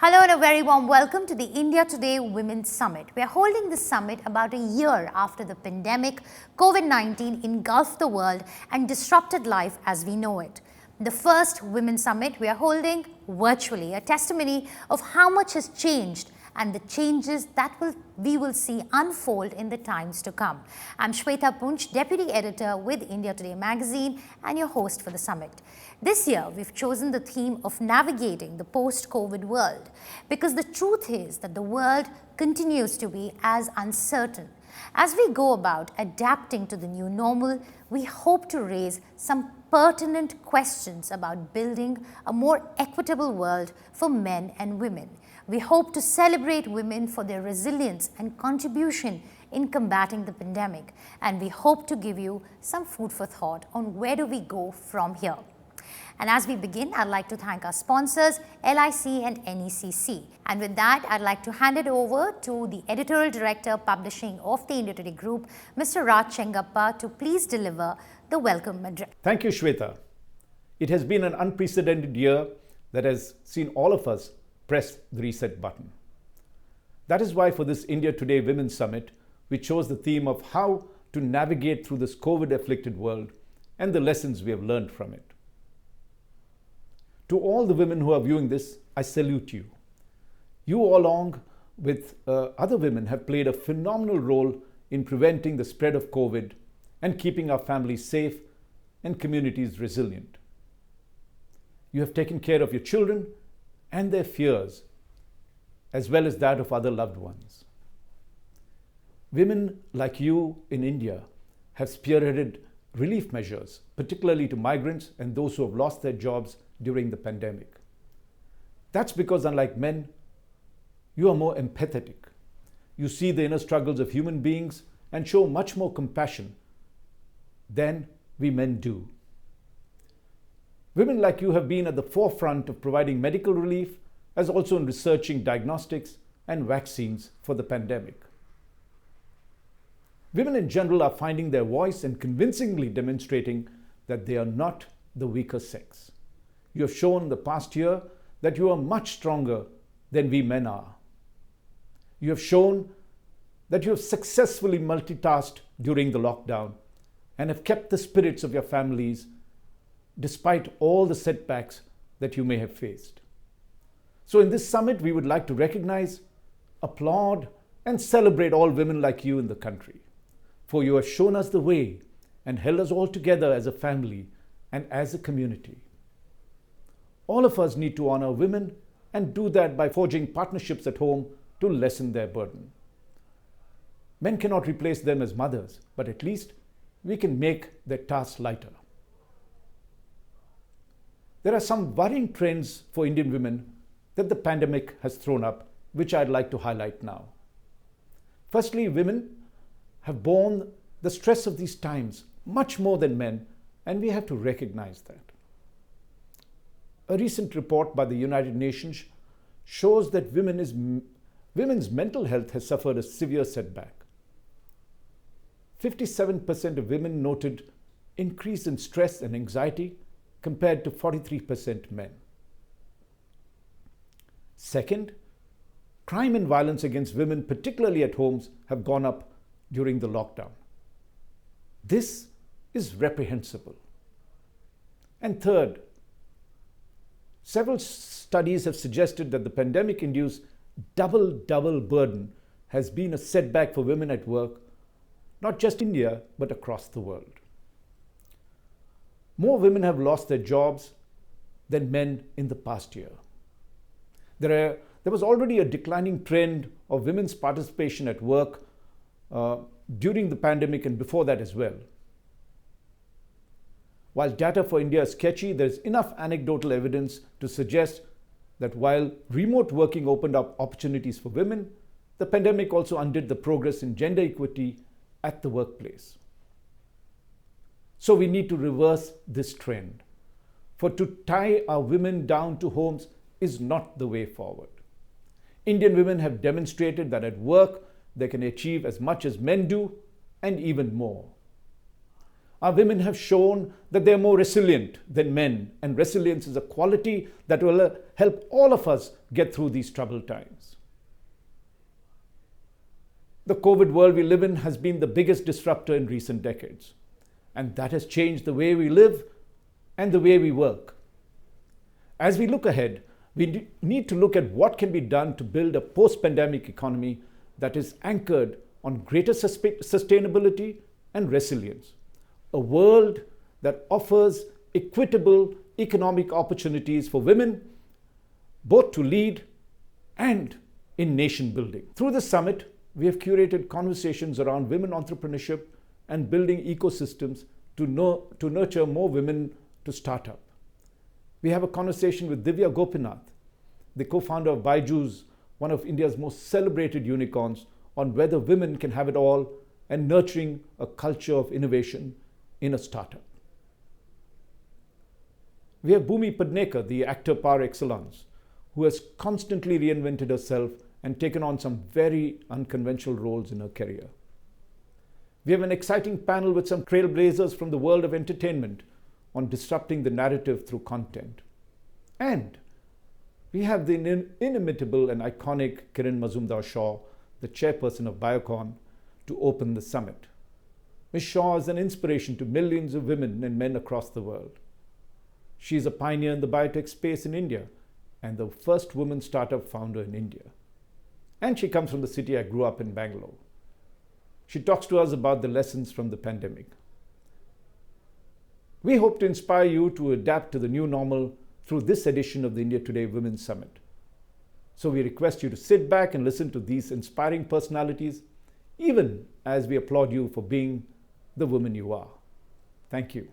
Hello and a very warm welcome to the India Today Women's Summit. We are holding this summit about a year after the pandemic COVID-19 engulfed the world and disrupted life as we know it. The first Women's Summit we are holding virtually, a testimony of how much has changed and the changes that we will see unfold in the times to come. I'm Shweta Punch, Deputy Editor with India Today magazine and your host for the summit. This year, we've chosen the theme of navigating the post-COVID world because the truth is that the world continues to be as uncertain. As we go about adapting to the new normal, we hope to raise some pertinent questions about building a more equitable world for men and women. We hope to celebrate women for their resilience and contribution in combating the pandemic, and we hope to give you some food for thought on where do we go from here. And as we begin, I'd like to thank our sponsors, LIC and NECC. And with that, I'd like to hand it over to the Editorial Director Publishing of the India Today Group, Mr. Raj Chengappa, to please deliver the welcome address. Thank you, Shweta. It has been an unprecedented year that has seen all of us press the reset button. That is why for this India Today Women's Summit, we chose the theme of how to navigate through this COVID-afflicted world and the lessons we have learned from it. To all the women who are viewing this, I salute you. You, along with other women, have played a phenomenal role in preventing the spread of COVID and keeping our families safe and communities resilient. You have taken care of your children and their fears, as well as that of other loved ones. Women like you in India have spearheaded relief measures, particularly to migrants and those who have lost their jobs during the pandemic. That's because, unlike men, you are more empathetic. You see the inner struggles of human beings and show much more compassion than we men do. Women like you have been at the forefront of providing medical relief, as also in researching diagnostics and vaccines for the pandemic. Women in general are finding their voice and convincingly demonstrating that they are not the weaker sex. You have shown in the past year that you are much stronger than we men are. You have shown that you have successfully multitasked during the lockdown and have kept the spirits of your families despite all the setbacks that you may have faced. So in this summit, we would like to recognize, applaud, and celebrate all women like you in the country. For you have shown us the way and held us all together as a family and as a community. All of us need to honor women and do that by forging partnerships at home to lessen their burden. Men cannot replace them as mothers, but at least we can make their tasks lighter. There are some worrying trends for Indian women that the pandemic has thrown up, which I'd like to highlight now. Firstly, women have borne the stress of these times much more than men, and we have to recognize that. A recent report by the United Nations shows that women's mental health has suffered a severe setback. 57% of women noted increase in stress and anxiety compared to 43% men. Second, crime and violence against women, particularly at homes, have gone up during the lockdown. This is reprehensible. And third, several studies have suggested that the pandemic-induced double burden has been a setback for women at work, not just India, but across the world. More women have lost their jobs than men in the past year. There was already a declining trend of women's participation at work during the pandemic and before that as well. While data for India is sketchy, there is enough anecdotal evidence to suggest that while remote working opened up opportunities for women, the pandemic also undid the progress in gender equity at the workplace. So we need to reverse this trend. For to tie our women down to homes is not the way forward. Indian women have demonstrated that at work they can achieve as much as men do and even more. Our women have shown that they are more resilient than men, and resilience is a quality that will help all of us get through these troubled times. The COVID world we live in has been the biggest disruptor in recent decades, and that has changed the way we live and the way we work. As we look ahead, we need to look at what can be done to build a post-pandemic economy that is anchored on greater sustainability and resilience. A world that offers equitable economic opportunities for women, both to lead and in nation building. Through this summit, we have curated conversations around women entrepreneurship and building ecosystems to nurture more women to start up. We have a conversation with Divya Gopinath, the co-founder of Byju's, one of India's most celebrated unicorns, on whether women can have it all and nurturing a culture of innovation in a startup. We have Bhumi Padnekar, the actor par excellence, who has constantly reinvented herself and taken on some very unconventional roles in her career. We have an exciting panel with some trailblazers from the world of entertainment on disrupting the narrative through content. And we have the inimitable and iconic Kiran Mazumdar-Shaw, the chairperson of Biocon, to open the summit. Ms. Shaw is an inspiration to millions of women and men across the world. She is a pioneer in the biotech space in India and the first woman startup founder in India. And she comes from the city I grew up in, Bangalore. She talks to us about the lessons from the pandemic. We hope to inspire you to adapt to the new normal through this edition of the India Today Women's Summit. So we request you to sit back and listen to these inspiring personalities, even as we applaud you for being the woman you are. Thank you.